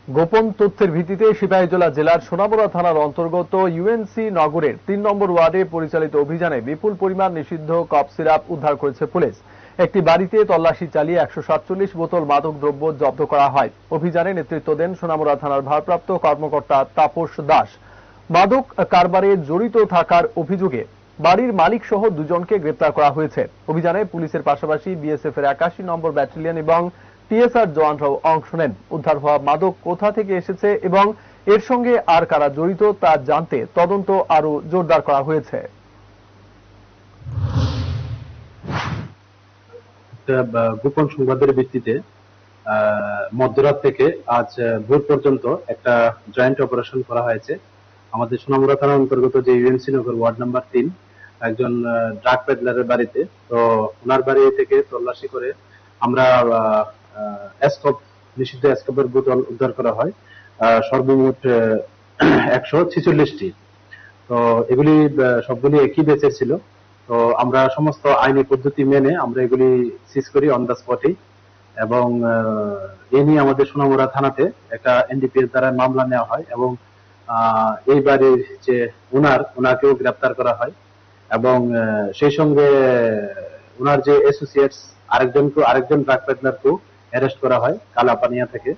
গোপন তথ্যের ভিত্তিতে সিপাহীজলা জেলার সোনামুড়া থানার অন্তর্গত ইউএনসি নগরের ৩ নম্বর ওয়ার্ডে পরিচালিত অভিযানে বিপুল পরিমাণ নিষিদ্ধ কফ সিরাপ উদ্ধার করেছে পুলিশ। একটি বাড়িতে তল্লাশি চালিয়ে ১৪৭ বোতল মাদকদ্রব্য জব্দ করা হয়। অভিযানে নেতৃত্ব দেন সোনামুড়া থানার ভারপ্রাপ্ত কর্মকর্তা তাপস দাস। মাদক কারবারে জড়িত থাকার অভিযোগে বাড়ির মালিক সহ দুজনকে গ্রেপ্তার করা হয়েছে। অভিযানে পুলিশের পাশাপাশি বিএসএফ এর ৮১ নম্বর ব্যাটালিয়ন এবং টিএসআর জওয়ানরাও অংশ নেন। উদ্ধার হওয়া মাদক কোথা থেকে এসেছে এবং এর সঙ্গে আর কারা জড়িত তা জানতে তদন্ত আরো জোরদার করা হয়েছে। গোপন সংবাদের ভিত্তিতে মধ্যরাত থেকে আজ ভোর পর্যন্ত একটা জয়েন্ট অপারেশন করা হয়েছে আমাদের সোনামুড়া থানার অন্তর্গত যে ইউএনসি নগর ওয়ার্ড নাম্বার ৩ একজন ড্রাগ পেডলারের বাড়িতে। তো ওনার বাড়ি থেকে তল্লাশি করে আমরা নিষিদ্ধ এসকোপের বোতল উদ্ধার করা হয় সর্বমোট ১৪৬টি। তো এগুলি সবগুলি একই ব্যাচের ছিল। তো আমরা সমস্ত আইনি পদ্ধতি মেনে আমরা এগুলি সিজ করি অন দ্য স্পটেই, এবং এ নিয়ে আমাদের সোনামুড়া থানাতে একটা এনডিপিএস দ্বারা মামলা নেওয়া হয় এবং এই বাড়ির যে ওনাকেও গ্রেপ্তার করা হয় এবং সেই সঙ্গে ওনার যে অ্যাসোসিয়েটস আরেকজন ড্রাগ পেডলারকেও অ্যারেস্ট করা হয় কালাপানিয়া থেকে।